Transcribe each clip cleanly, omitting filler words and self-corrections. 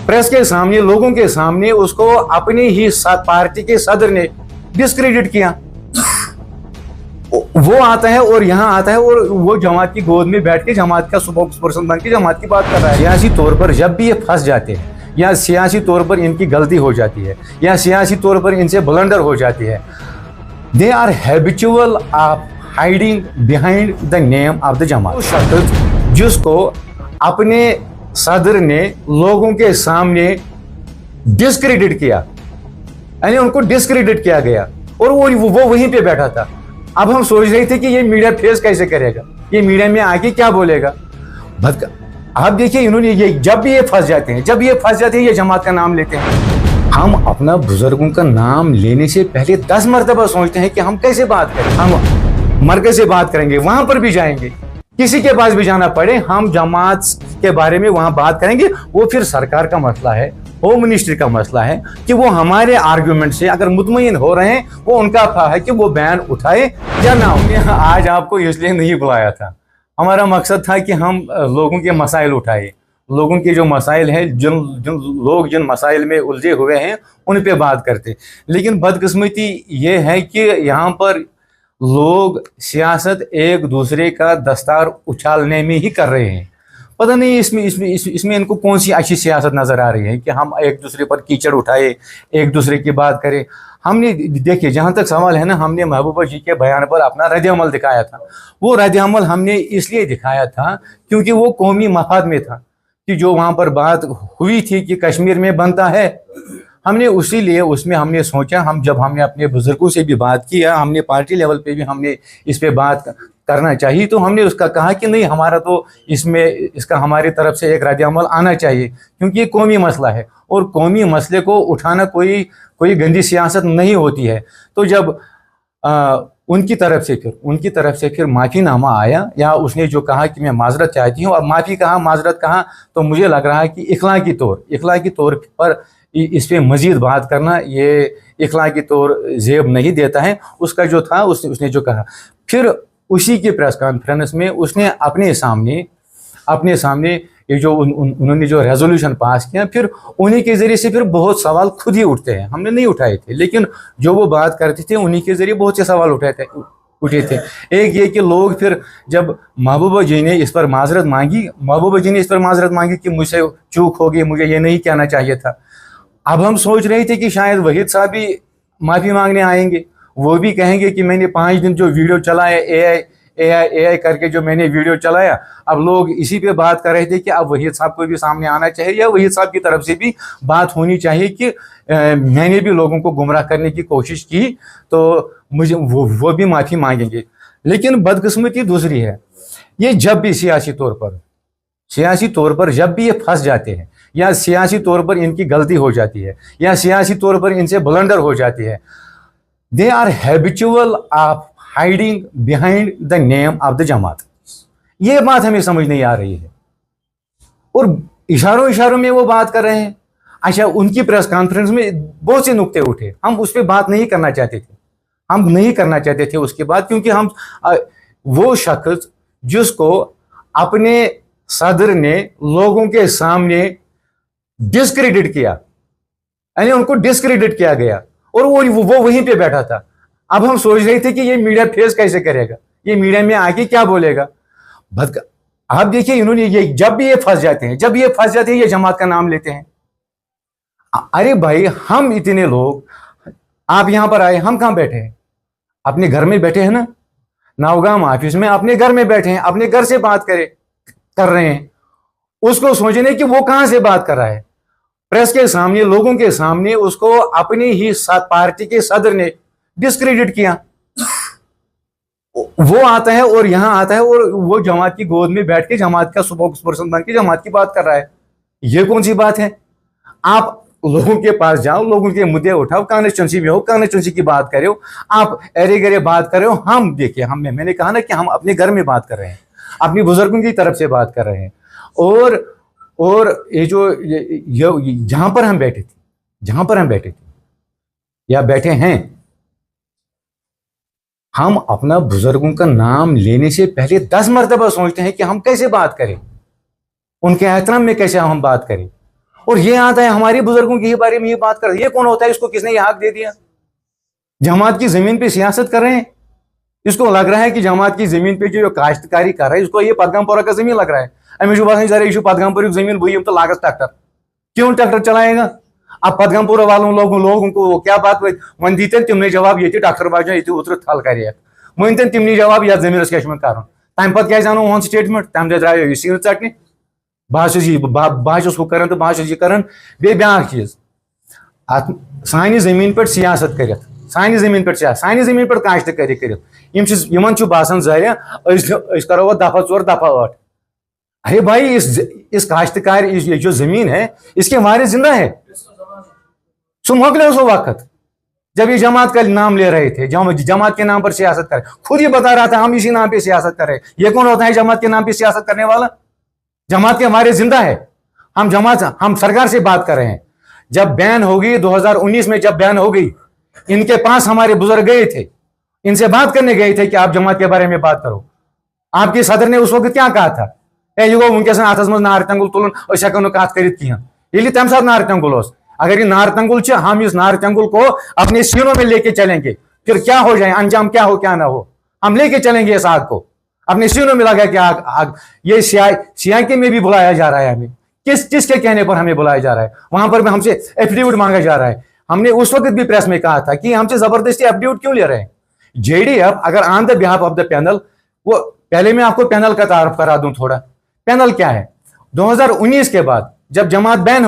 Press के सामने, लोगों के सामने उसको अपनी ही पार्टी के सदर ने डिस्क्रेडिट किया। वो आता है और यहाँ आता है और वो जमात की गोद में बैठ के जमात का स्पोक्स पर्सन बन के जमात की बात कर रहा है। सियासी तौर पर जब भी ये फंस जाते हैं या सियासी तौर पर इनकी गलती हो जाती है या सियासी तौर पर इनसे ब्लंडर हो जाती है, they are habitual of hiding behind the name of the जमात। शख्स जिसको अपने सदर ने लोगों के सामने डिस्क्रेडिट किया, यानी उनको डिस्क्रेडिट किया गया और वो वहीं पे बैठा था। अब हम सोच रहे थे कि ये मीडिया फेस कैसे करेगा, ये मीडिया में आके क्या बोलेगा। आप देखिए इन्होंने जब भी ये फंस जाते हैं ये जमात का नाम लेते हैं। हम अपना बुजुर्गों का नाम लेने से पहले 10 मरतबा सोचते हैं कि हम कैसे बात करें। हम मरकज से बात करेंगे, वहां पर भी जाएंगे, किसी के पास भी जाना पड़े हम जमात के बारे में वहां बात करेंगे। वो फिर सरकार का मसला है, होम मिनिस्ट्री का मसला है कि वो हमारे आर्गुमेंट से अगर मुतमईन हो रहे हैं, वो उनका है कि वो बयान उठाए या ना। आज आपको इसलिए नहीं बुलाया था, हमारा मकसद था कि हम लोगों के मसाइल उठाए, लोगों के जो मसाइल हैं, जिन मसाइल में उलझे हुए हैं उन पे बात करते। लेकिन बदकिस्मती ये है कि यहाँ पर लोग सियासत एक दूसरे का दस्तार उछालने में ही कर रहे हैं। पता नहीं इसमें इनको कौन सी अच्छी सियासत नज़र आ रही है कि हम एक दूसरे पर कीचड़ उठाए, एक दूसरे की बात करें। हमने देखिए, जहाँ तक सवाल है ना, हमने महबूबा जी के बयान पर अपना रद्द अमल दिखाया था। वो रद्द अमल हमने इसलिए दिखाया था क्योंकि वो कौमी मफाद में था कि जो वहाँ पर बात हुई थी कि कश्मीर में बनता है, हमने उसी लिए उसमें हमने सोचा, जब हमने अपने बुजुर्गों से भी बात किया, हमने पार्टी लेवल पे भी हमने इस पे बात करना चाहिए, तो हमने उसका कहा कि नहीं, हमारा तो इसका हमारी तरफ से एक रद्द अमल आना चाहिए क्योंकि ये कौमी मसला है और कौमी मसले को उठाना कोई गंदी सियासत नहीं होती है। तो जब उनकी तरफ से फिर माफ़ीनामा आया या उसने जो कहा कि मैं माजरत चाहती हूँ, और माफ़ी कहा, माजरत कहा, तो मुझे लग रहा है कि इखलाकी तौर पर इस पर मज़ीद बात करना ये इखलाकी तौर जेब नहीं देता है। उसका जो था उसने जो कहा, फिर उसी की प्रेस कॉन्फ्रेंस में उसने अपने सामने ये जो उन्होंने जो रेजोल्यूशन पास किया, फिर उन्हीं के ज़रिए से फिर बहुत सवाल खुद ही उठते हैं। हमने नहीं उठाए थे, लेकिन जो वो बात करते थे उन्हीं के ज़रिए बहुत से सवाल उठे थे। एक ये कि लोग फिर जब महबूबा जी ने इस पर माजरत मांगी कि मुझसे चूक हो गई, मुझे ये नहीं कहना चाहिए था। अब हम सोच रहे थे कि शायद वहीद साहब भी माफ़ी मांगने आएंगे, वो भी कहेंगे कि मैंने 5 दिन जो वीडियो चलाया एआई करके जो मैंने वीडियो चलाया, अब लोग इसी पे बात कर रहे थे कि अब वहीद साहब को भी सामने आना चाहिए या वहीद साहब की तरफ से भी बात होनी चाहिए कि मैंने भी लोगों को गुमराह करने की कोशिश की, तो मुझे वो भी माफ़ी मांगेंगे। लेकिन बदकिस्मती दूसरी है, ये जब भी सियासी तौर पर जब भी ये फंस जाते हैं या सियासी तौर पर इनकी गलती हो जाती है या सियासी तौर पर इनसे ब्लंडर हो जाती है, they are habitual of hiding behind the name of the जमात। ये बात हमें समझ नहीं आ रही है और इशारों में वो बात कर रहे हैं। अच्छा, उनकी प्रेस कॉन्फ्रेंस में बहुत से नुक्ते उठे, हम उस पर बात नहीं करना चाहते थे उसके बाद, क्योंकि हम वो शख्स जिसको अपने सदर ने लोगों के सामने डिस्क्रेडिट किया, यानी उनको डिस्क्रेडिट किया गया और वो वहीं पे बैठा था। अब हम सोच रहे थे कि ये मीडिया फेस कैसे करेगा, ये मीडिया में आके क्या बोलेगा। आप देखिए इन्होंने जब भी ये फंस जाते हैं ये जमात का नाम लेते हैं। अरे भाई, हम इतने लोग, आप यहां पर आए, हम कहां बैठे हैं? अपने घर में बैठे हैं ना, नौगाम ऑफिस में अपने घर में बैठे हैं, अपने घर से बात कर रहे हैं। उसको सोचने कि वो कहां से बात कर रहा है। प्रेस के सामने, लोगों के सामने उसको अपनी ही पार्टी के सदर ने डिस्क्रेडिट किया। वो आता है और यहाँ आता है और वो जमात की गोद में बैठ के जमात का स्पोक्स पर्सन बन के जमात की बात कर रहा है। ये कौन सी बात है? आप लोगों के पास जाओ, लोगों के मुद्दे उठाओ, कॉन्स्टिट्यूंसी में हो, कॉन्स्टिट्यूंसी की बात करे हो, आप एरे गरे बात कर रहे हो। हम देखिए, मैंने कहा ना कि हम अपने घर में बात कर रहे हैं, अपनी बुजुर्गों की तरफ से बात कर रहे हैं। और ये जो जहां पर हम बैठे थे या बैठे हैं, हम अपना बुजुर्गों का नाम लेने से पहले 10 मरतबा सोचते हैं कि हम कैसे बात करें, उनके एहतराम में कैसे हम बात करें। और ये आता है हमारे बुजुर्गों के बारे में ये बात कर, ये कौन होता है, इसको किसने ये हक दे दिया? जमात की जमीन पे सियासत कर रहे हैं। इसको लग रहा है कि जमात की जमीन पे जो काश्तकारी कर रहा है, इसको ये पदगामपुरा का जमीन लग रहा है। अमिश बसान सर ये पदगामपुर जमीन वही तो लागत ट्रैक्टर, क्यों ट्रैक्टर चलाएगा? अब पदगामपुर वालों लोगों को क्या बात वन दीते तिमने जवाब ये ट्रैक्टर बाजन ये उतर थल कर वन तिमने जवाब या जमीन क्या कर तम पे क्या वन स्टेटमेंट तम दे द्राव ये सीन चटने बस हूँ कर तो बस यह कर ब्या चीज सानी जमीन पे सियासत कर सानी जमीन पे सानी जमीन पे काश्तकारी कर बसान जरिया करो दफा 4 दफा 8। अरे भाई इस काश्तकार ये जो जमीन है इसके वारिस जिंदा है। सो मोकले सो वक्त जब ये जमात का नाम ले रहे थे, जमात के नाम पर सियासत कर, खुद ये बता रहा था हम इसी नाम पे सियासत कर रहे हैं। ये कौन होता है जमात के नाम पे सियासत करने वाला? जमात के हमारे जिंदा है। हम सरकार से बात कर रहे हैं। जब बैन होगी 2019 में, जब बैन हो गई, इनके पास हमारे बुजुर्ग गए थे, इनसे बात करने गए थे कि आप जमात के बारे में बात करो। आपके सदर ने उस वक्त क्या कहा था? ये गो वनकस अतस मज नार तंगुल तुलन हेको कत कर तम साथ नार तंगुल। अगर ये नार तंगुल हम इस नार तंगुल को अपने सीनों में लेके चलेंगे, फिर क्या हो जाए, अंजाम क्या हो क्या ना हो, हम लेके चलेंगे इस आग को अपने सीनों में लगा के आग। ये सियाके में भी बुलाया जा रहा है हमें, किसके कहने पर हमें बुलाया जा रहा है? वहां पर भी हमसे एफिडेविट मांगा जा रहा है। हमने उस वक्त भी प्रेस में कहा था कि हमसे जबरदस्ती एफिडेविट क्यों ले रहे हैं? जेडीएफ अगर on the behalf of the panel, वो पहले मैं आपको पैनल का तारुफ करा दूं थोड़ा। पैनल क्या है? 2019 के बाद जब जमात बैन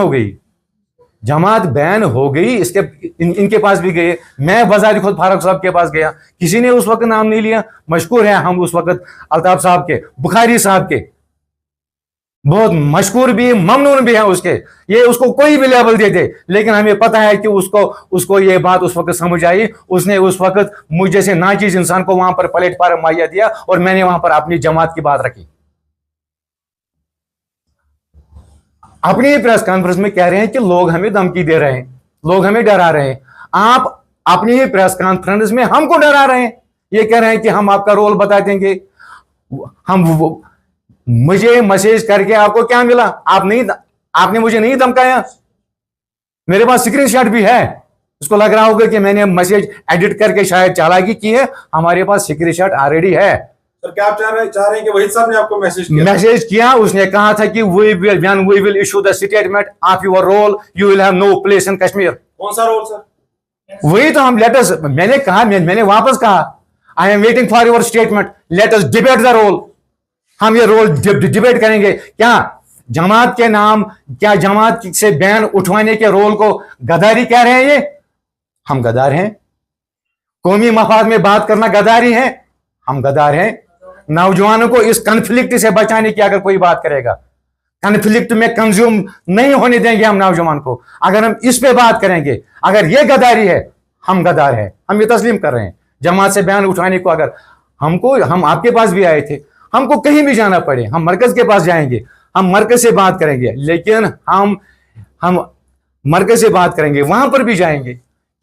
हो गई, इसके इनके पास भी गए, मैं बजारी खुद फारूक साहब के पास गया, किसी ने उस वक्त नाम नहीं लिया। मशकूर है हम उस वक्त अल्ताफ साहब के, बुखारी साहब के, बहुत मशकूर भी, ममनून भी है उसके, ये उसको कोई भी लेवल दे दे, लेकिन हमें पता है कि उसको ये बात उस वक्त समझ आई। उसने उस वक्त मुझ जैसे नाचीज इंसान को वहां पर प्लेटफार्म मुहैया दिया और मैंने वहां पर अपनी जमात की बात रखी। अपनी प्रेस कॉन्फ्रेंस में कह रहे हैं कि लोग हमें धमकी दे रहे हैं, लोग हमें डरा रहे हैं। आप अपनी ही प्रेस कॉन्फ्रेंस में हमको डरा रहे हैं, ये कह रहे हैं कि हम आपका रोल बता देंगे। मुझे मैसेज करके आपको क्या मिला? आपने मुझे नहीं धमकाया। मेरे पास स्क्रीनशॉट भी है। उसको लग रहा होगा कि मैंने मैसेज एडिट करके शायद चालाकी की है। हमारे पास स्क्रीनशॉट ऑलरेडी है। सर क्या आप चाह रहे हैं कि वहीद साहब ने आपको मैसेज किया? उसने कहा था कि we will issue the statement of your role, you will have no place in Kashmir। कौन सा रोल सर? वही तो हम लेटर्स, मैंने कहा, मैंने वापस कहा I am waiting for your statement, let us debate the role. हम ये रोल डिबेट करेंगे। क्या जमात के नाम, क्या जमात से बैन उठवाने के रोल को गद्दारी कह रहे हैं? ये हम गद्दार हैं। कौमी मफाद में बात करना गद्दारी है, हम गद्दार हैं। नौजवानों को इस कन्फ्लिक्ट से बचाने की अगर कोई बात करेगा, कन्फ्लिक्ट में कंज्यूम नहीं होने देंगे हम नौजवान को। अगर हम इस पे बात करेंगे, अगर ये गद्दारी है, हम गद्दार हैं, हम ये तस्लीम कर रहे हैं। जमात से बयान उठाने को अगर हम आपके पास भी आए थे, हमको कहीं भी जाना पड़े, हम मरकज के पास जाएंगे, हम मरकज से बात करेंगे, लेकिन हम मरकज से बात करेंगे, वहां पर भी जाएंगे,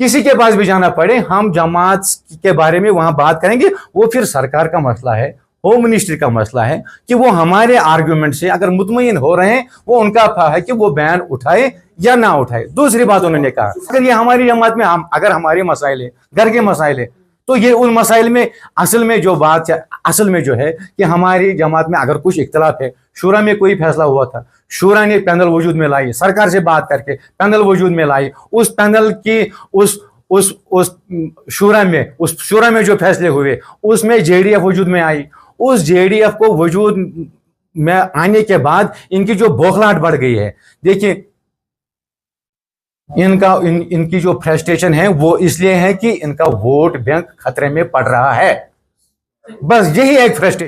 किसी के पास भी जाना पड़े, हम जमात के बारे में वहां बात करेंगे। वो फिर सरकार का मसला है, होम मिनिस्ट्री का मसला है कि वो हमारे आर्ग्यूमेंट से अगर मुतमईन हो रहे हैं, वो उनका है कि वो बयान उठाए या ना उठाए। दूसरी बात उन्होंने कहा, अगर ये हमारी जमात में अगर हमारे मसाइल है, घर के मसाइल है, तो ये उन मसाइल में असल में जो बात है, असल में जो है कि हमारी जमात में अगर कुछ इख्तलाफ है, शूरा में कोई फैसला हुआ था, शूरा ने पैनल वजूद में लाई, सरकार से बात करके पैनल वजूद में लाई, उस पैनल की उस शूरा में जो फैसले हुए, उसमें जेडीएफ वजूद में आई। उस जेडीएफ को वजूद में आने के बाद इनकी जो बौखलाहट बढ़ गई है, देखिए इनकी जो फ्रस्ट्रेशन है वो इसलिए है कि इनका वोट बैंक खतरे में पड़ रहा है। बस यही एक फ्रस्ट्रेशन।